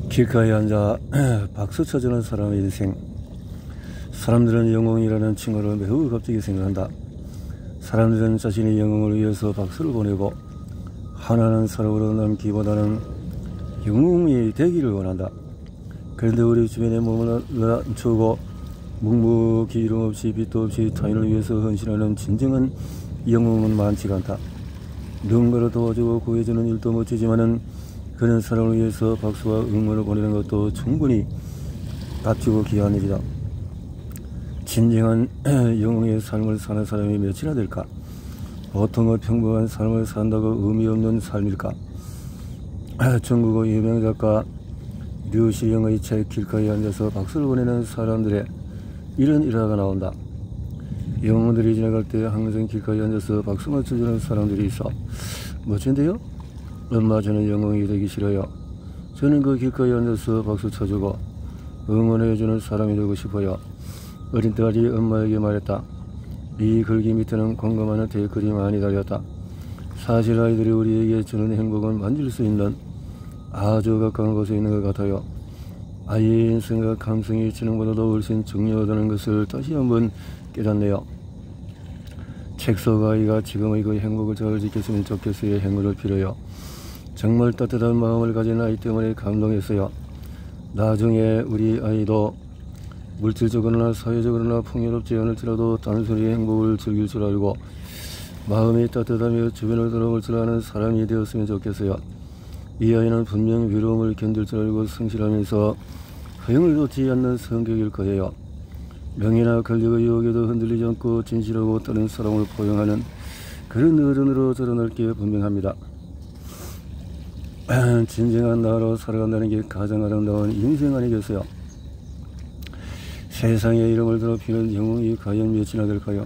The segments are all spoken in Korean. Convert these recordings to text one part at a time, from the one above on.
길가에 앉아 박수 쳐주는 사람의 인생. 사람들은 영웅이라는 칭호를 매우 값지게 생각한다. 사람들은 자신의 영웅을 위해서 박수를 보내고 하나는 사람으로 남기보다는 영웅이 되기를 원한다. 그런데 우리 주변에 몸을 낮추고 묵묵히 이름 없이 빛도 없이 타인을 위해서 헌신하는 진정한 영웅은 많지가 않다. 누군가를 도와주고 구해주는 일도 멋지지만은 그런 사람을 위해서 박수와 응원을 보내는 것도 충분히 값지고 귀한 일이다. 진정한 영웅의 삶을 사는 사람이 몇이나 될까? 보통의 평범한 삶을 산다고 의미 없는 삶일까? 중국의 유명 작가 류시영의 책 길가에 앉아서 박수를 보내는 사람들의 이런 일화가 나온다. 영웅들이 지나갈 때 항상 길가에 앉아서 박수만 쳐주는 사람들이 있어. 멋진데요? 엄마, 저는 영웅이 되기 싫어요. 저는 그 길가에 앉아서 박수 쳐주고 응원해주는 사람이 되고 싶어요. 어린 딸이 엄마에게 말했다. 이 글귀 밑에는 공감하는 댓글이 많이 달렸다. 사실 아이들이 우리에게 주는 행복은 만질 수 있는 아주 가까운 곳에 있는 것 같아요. 아이의 인생과 감성이 지능보다도 훨씬 중요하다는 것을 다시 한번 깨닫네요. 책 속 아이가 지금의 그 행복을 잘 지켰으면 좋겠어요. 행운을 빌어요. 정말 따뜻한 마음을 가진 아이 때문에 감동했어요. 나중에 우리 아이도 물질적으로나 사회적으로나 풍요롭지 않을지라도 단순히 행복을 즐길 줄 알고 마음이 따뜻하며 주변을 돌아볼 줄 아는 사람이 되었으면 좋겠어요. 이 아이는 분명 외로움을 견딜 줄 알고 성실하면서 허영을 놓지 않는 성격일 거예요. 명예나 권력의 유혹에도 흔들리지 않고 진실하고 다른 사람을 포용하는 그런 어른으로 자라날 게 분명합니다. 진정한 나로 살아간다는 게 가장 아름다운 인생 아니겠어요? 세상에 이름을 더럽히는 영웅이 과연 몇이나 될까요?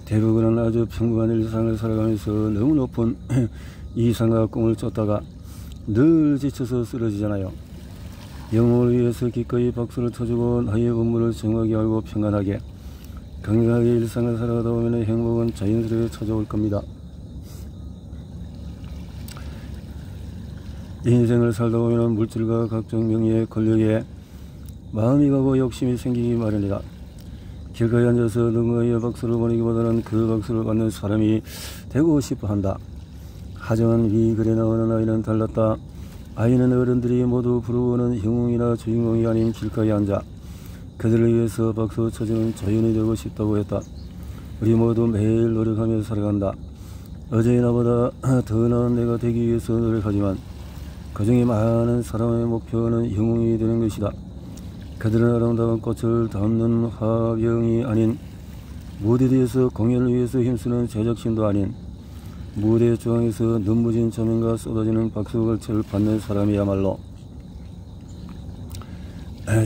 대부분은 아주 평범한 일상을 살아가면서 너무 높은 이상과 꿈을 쫓다가 늘 지쳐서 쓰러지잖아요. 영웅을 위해서 기꺼이 박수를 쳐주고 나의 본분을 정확히 알고 평안하게 건강하게 일상을 살아가다 보면 행복은 자연스레 찾아올 겁니다. 인생을 살다 보면 물질과 각종 명예, 권력에 마음이 가고 욕심이 생기기 마련이다. 길가에 앉아서 누군가의 박수를 보내기보다는 그 박수를 받는 사람이 되고 싶어 한다. 하지만 이 글에 나오는 아이는 달랐다. 아이는 어른들이 모두 부러워하는 영웅이나 주인공이 아닌 길가에 앉아 그들을 위해서 박수 쳐주는 자연이 되고 싶다고 했다. 우리 모두 매일 노력하며 살아간다. 어제의 나보다 더 나은 내가 되기 위해서 노력하지만 그중에 많은 사람의 목표는 영웅이 되는 것이다. 그들은 아름다운 꽃을 담는 화병이 아닌 무대 뒤에서 공연을 위해서 힘쓰는 제작진도 아닌 무대 중앙에서 눈부신 조명과 쏟아지는 박수갈채를 받는 사람이야말로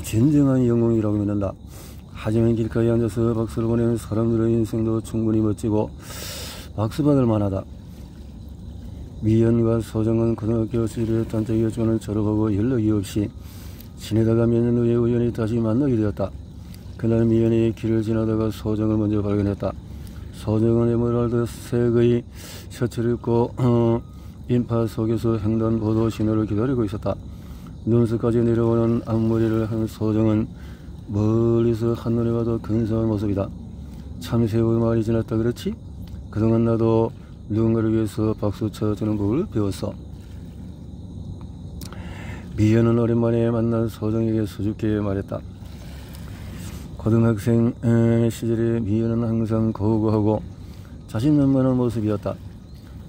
진정한 영웅이라고 믿는다. 하지만 길가에 앉아서 박수를 보내는 사람들의 인생도 충분히 멋지고 박수받을 만하다. 미연과 소정은 고등학교 시절에 단짝이었지만 졸업하고 연락이 없이 지내다가 몇 년 후에 우연히 다시 만나게 되었다. 그날 미연이 길을 지나다가 소정을 먼저 발견했다. 소정은 에메랄드 색의 셔츠를 입고 인파 속에서 횡단보도 신호를 기다리고 있었다. 눈썹까지 내려오는 앞머리를 한 소정은 멀리서 한눈에 봐도 근사한 모습이다. 참 세월 많이 지났다 그렇지? 그동안 나도 누군가를 위해서 박수 쳐주는 법을 배웠어. 미연은 오랜만에 만난 소정에게 수줍게 말했다. 고등학생 시절에 미연은 항상 고고하고 자신만만한 모습이었다.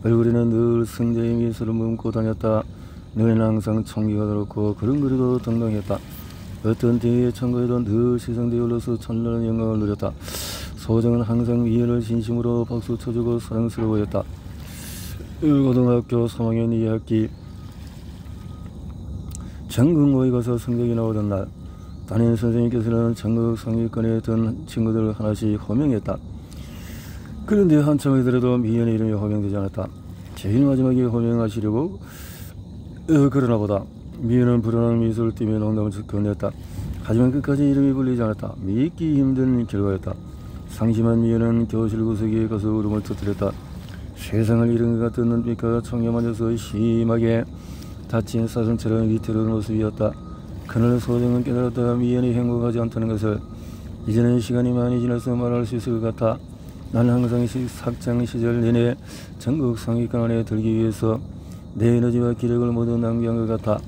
얼굴에는 늘 승자의 미소를 머금고 다녔다. 눈에는 항상 총기가 들었고 걸음걸이도 당당했다. 어떤 대회에 참가해도 늘 시상대에 올라서 찬란한 영광을 누렸다. 소정은 항상 미연을 진심으로 박수 쳐주고 사랑스러워했다. 고등학교 3학년 2학기 전국모의 가서 성적이 나오던 날 담임 선생님께서는 전국 상위권에 든 친구들 하나씩 호명했다. 그런데 한참 후에도 미연의 이름이 호명되지 않았다. 제일 마지막에 호명하시려고 그러나 보다. 미연은 불안한 미소를 띠며 농담을 건넸다. 하지만 끝까지 이름이 불리지 않았다. 믿기 힘든 결과였다. 상심한 미연은 교실 구석에 가서 울음을 터뜨렸다. 세상을 잃은 것 같은 눈빛과 청렴 앉아서 심하게 다친 사슴처럼 위태로운 모습이었다. 그날 소정은 깨달았다. 미연이 행복하지 않다는 것을. 이제는 시간이 많이 지나서 말할 수 있을 것 같아. 나는 항상 학창 시절 내내 전국 상위권 안에 들기 위해서 내 에너지와 기력을 모두 낭비한 것 같아.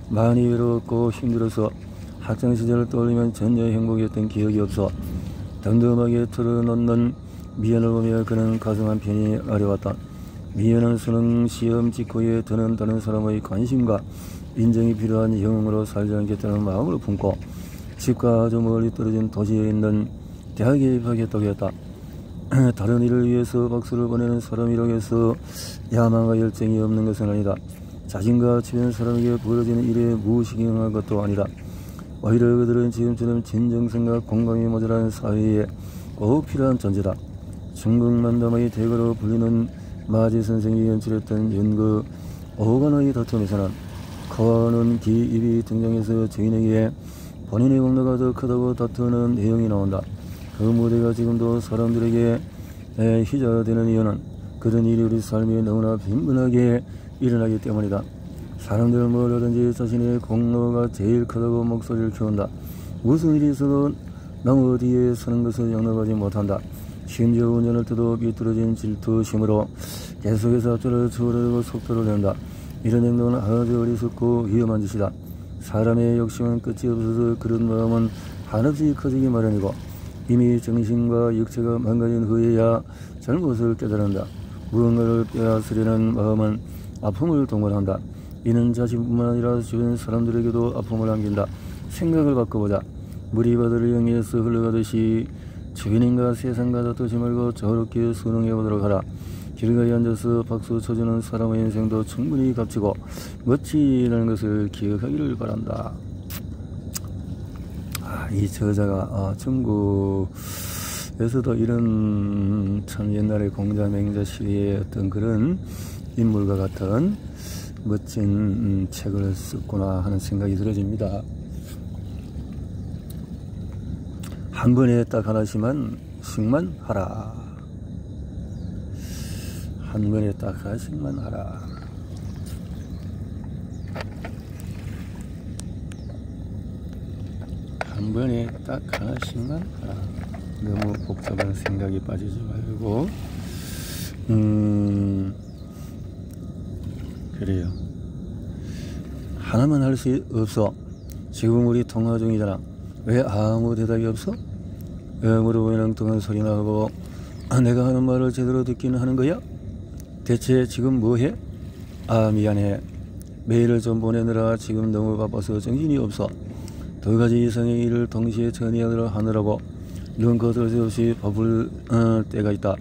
많이 외로웠고 힘들어서 학창 시절을 떠올리면 전혀 행복했던 기억이 없어. 덤덤하게 털어놓는 미연을 보며 그는 가슴 한편이 아려왔다. 미연은 수능 시험 직후에 더는 다른 사람의 관심과 인정이 필요한 영웅으로 살지 않겠다는 마음을 품고 집과 아주 멀리 떨어진 도시에 있는 대학에 입학했다고 했다. 다른 일을 위해서 박수를 보내는 사람이라고 해서 야망과 열정이 없는 것은 아니다. 자신과 주변 사람에게 벌어지는 일에 무시경한 것도 아니다. 오히려 그들은 지금처럼 진정성과 공감이 모자란 사회에 꼭 필요한 존재다. 중국 만담의 대가로 불리는 마지 선생이 연출했던 연극 오간의 다툼에서는 코는 귀, 입이 등장해서 주인에게 본인의 공로가 더 크다고 다투는 내용이 나온다. 그 무대가 지금도 사람들에게 희자되는 이유는 그런 일이 우리 삶에 너무나 빈번하게 일어나기 때문이다. 사람들은 뭘 하든지 자신의 공로가 제일 크다고 목소리를 키운다. 무슨 일이 있어도 나무 뒤에 서는 것을 용납하지 못한다. 심지어 운전할 때도 비뚤어진 질투심으로 계속해서 앞줄을 주우려고 속도를 낸다. 이런 행동은 아주 어리석고 위험한 짓이다. 사람의 욕심은 끝이 없어서 그런 마음은 한없이 커지기 마련이고 이미 정신과 육체가 망가진 후에야 잘못을 깨달은다. 무언가를 빼앗으려는 마음은 아픔을 동반한다. 이는 자신뿐만 아니라 주변 사람들에게도 아픔을 안긴다. 생각을 바꿔보자. 물이 바다를 향해서 흘러가듯이 주변인과 세상과 다투지 말고 저렇게 순응해보도록 하라. 길가에 앉아서 박수 쳐주는 사람의 인생도 충분히 값지고 멋지다는 것을 기억하기를 바란다. 이 저자가 중국에서도 이런 참 옛날에 공자맹자 시대의 어떤 그런 인물과 같은 멋진 책을 썼구나 하는 생각이 들어집니다. 한 번에 딱 하나씩만 하라. 한 번에 딱 하나씩만 하라. 한 번에 딱 하나씩만 하라. 너무 복잡한 생각이 빠지지 말고 그래요. 하나만 할 수 없어. 지금 우리 통화 중이잖아. 왜 아무 대답이 없어? 물어보면 엉뚱한 소리나 하고 내가 하는 말을 제대로 듣기는 하는 거야? 대체 지금 뭐해? 미안해. 메일을 좀 보내느라 지금 너무 바빠서 정신이 없어. 두 가지 이상의 일을 동시에 처리하느라고 눈꺼들 새 없이 바쁠 때가 있다.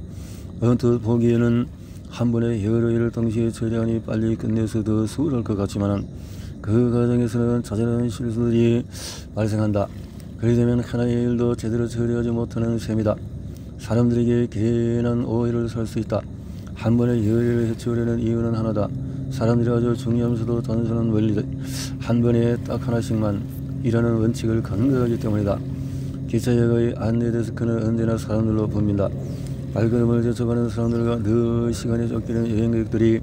언뜻 보기에는 한 번에 여러 일을 동시에 처리하니 빨리 끝내서 더 수월할 것 같지만 그 과정에서는 자잘한 실수들이 발생한다. 그리 되면 하나의 일도 제대로 처리하지 못하는 셈이다. 사람들에게 괜한 오해를 살 수 있다. 한 번에 여러 일을 해치우려는 이유는 하나다. 사람들이 아주 중요하면서도 단순한 원리들 한 번에 딱 하나씩만 이라는 원칙을 간과하기 때문이다. 기차역의 안내 데스크는 언제나 사람들로 붐빈다. 발걸음을 제쳐가는 사람들과 늘 시간에 쫓기는 여행객들이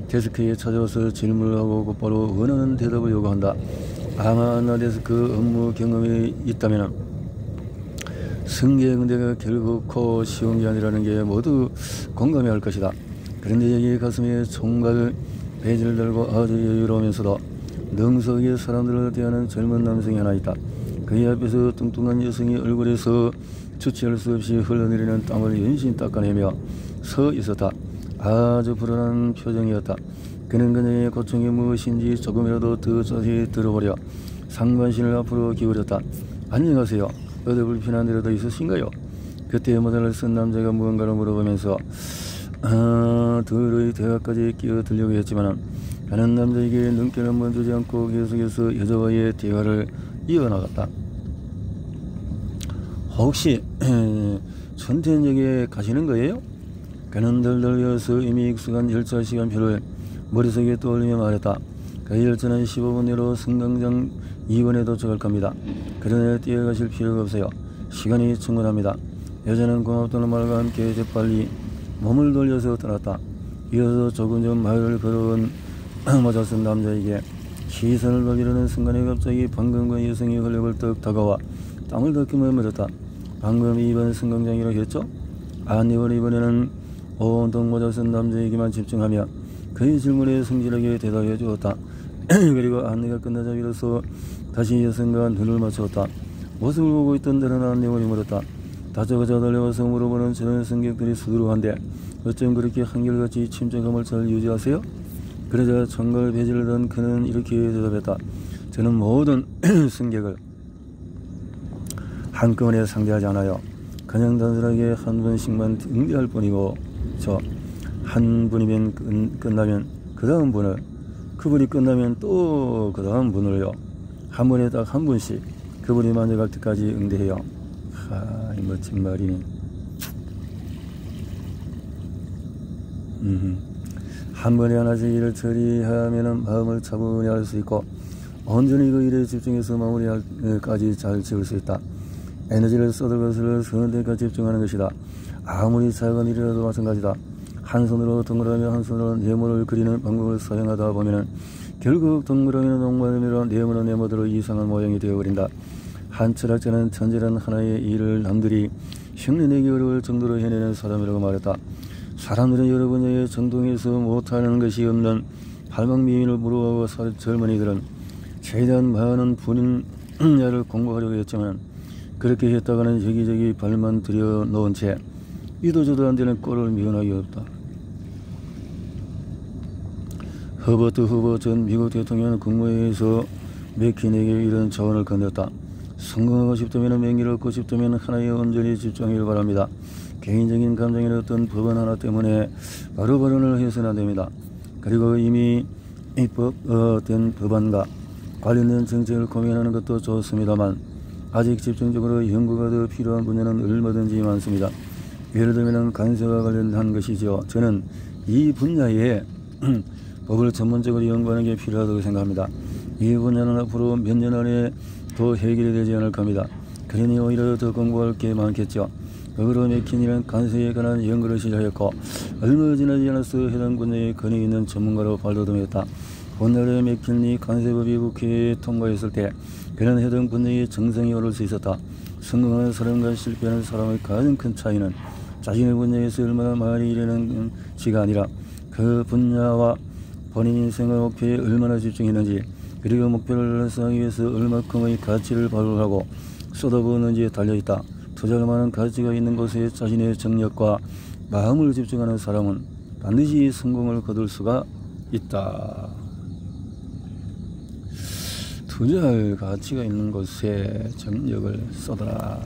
데스크에 찾아와서 질문을 하고 곧바로 원하는 대답을 요구한다. 아마 안나 데스크 업무 경험이 있다면 승객 문제가 결국코 쉬운 게 아니라는 게 모두 공감해야 할 것이다. 그런데 여기 가슴에 총각 배지를 달고 아주 여유로우면서도 능숙하게 사람들을 대하는 젊은 남성이 하나 있다. 그의 앞에서 뚱뚱한 여성이 얼굴에서 주체할 수 없이 흘러내리는 땀을 연신 닦아내며 서 있었다. 아주 불안한 표정이었다. 그는 그녀의 고충이 무엇인지 조금이라도 더 자세히 들어보려 상반신을 앞으로 기울였다. 안녕하세요. 어디 불편한 데라도 있으신가요? 그때 모자를 쓴 남자가 무언가를 물어보면서 둘의 대화까지 끼어들려고 했지만 가는 남자에게 눈길을 한번 주지 않고 계속해서 여자와의 대화를 이어나갔다. 혹시 천태역에 가시는 거예요? 그는 덜덜이어서 이미 익숙한 열차 시간표를 머릿속에 떠올리며 말했다. 그 열차는 15분 내로 승강장 2번에 도착할 겁니다. 그러나 뛰어가실 필요가 없어요. 시간이 충분합니다. 여자는 고맙다는 말과 함께 재빨리 몸을 돌려서 떠났다. 이어서 조금 전 마을을 걸어온 모자 쓴 남자에게 시선을 벌이려는 순간에 갑자기 방금 그 여성이 헐레벌떡 다가와 땀을 닦이며 물었다. 방금 이번 승강장이라 했죠? 안니월 이번에는 온통 모자 쓴 남자에게만 집중하며 그의 질문에 성실하게 대답해 주었다. 그리고 안내가 끝나자 비로소 다시 여성과 눈을 맞추었다. 모습을 보고 있던 다른 안내원이 물었다. 다짜고짜 달려와서 물어보는 저런 승객들이 수두룩한데 어쩜 그렇게 한결같이 침착함을 잘 유지하세요? 그러자 정갈 배지를 던 그는 이렇게 대답했다. 저는 모든 승객을 한꺼번에 상대하지 않아요. 그냥 단순하게 한 분씩만 응대할 뿐이고 저 한 분이면 끝나면 그 다음 분을 그분이 끝나면 또 그 다음 분을요. 한 번에 딱 한 분씩 그분이 만족할 때까지 응대해요. 이 멋진 말이네. 한 번에 하나씩 일을 처리하면 마음을 차분히 할 수 있고 온전히 그 일에 집중해서 마무리까지 잘 지을 수 있다. 에너지를 쏟을 것을 선택과 집중하는 것이다. 아무리 작은 일이라도 마찬가지다. 한 손으로 동그라미 한 손으로 네모를 그리는 방법을 사용하다 보면 결국 동그라미는 동그라미로 네모는 네모대로 이상한 모양이 되어버린다. 한 철학자는 천재란 하나의 일을 남들이 흉내내기 어려울 정도로 해내는 사람이라고 말했다. 사람들은 여러 분야에 정통해서 못하는 것이 없는 발망미인을 부러워하고 젊은이들은 최대한 많은 분야를 공부하려고 했지만 그렇게 했다가는 여기저기 발만 들여놓은 채 이도저도 안 되는 꼴을 미워하기 없다. 허버트 후보 전 미국 대통령은 국무회의에서 맥킨에게 이런 조언을 건넸다. 성공하고 싶다면 명예를 얻고 싶다면 하나에 온전히 집중하기를 바랍니다. 개인적인 감정이나 어떤 법안 하나 때문에 바로 발언을 해서는 안 됩니다. 그리고 이미 입법된 법안과 관련된 정책을 고민하는 것도 좋습니다만 아직 집중적으로 연구가 더 필요한 분야는 얼마든지 많습니다. 예를 들면 간세와 관련한 것이죠. 저는 이 분야에 법을 전문적으로 연구하는 게 필요하다고 생각합니다. 이 분야는 앞으로 몇 년 안에 더 해결이 되지 않을 겁니다. 그러니 오히려 더 공부할 게 많겠죠. 그로 맥킨이는 간세에 관한 연구를 시작했고 얼마 지나지 않아서 해당 분야에 권위 있는 전문가로 발돋움했다. 본날의 맥킨이 간세법이 국회에 통과했을 때 그는 해당 분야의 정상에 오를 수 있었다. 성공하는 사람과 실패하는 사람의 가장 큰 차이는 자신의 분야에서 얼마나 많이 일하는지가 아니라 그 분야와 본인 인생의 목표에 얼마나 집중했는지 그리고 목표를 달성하기 위해서 얼마큼의 가치를 발굴하고 쏟아부었는지에 달려있다. 투자할 만한 가치가 있는 곳에 자신의 정력과 마음을 집중하는 사람은 반드시 성공을 거둘 수가 있다. 투자할 가치가 있는 곳에 정력을 쏟아라.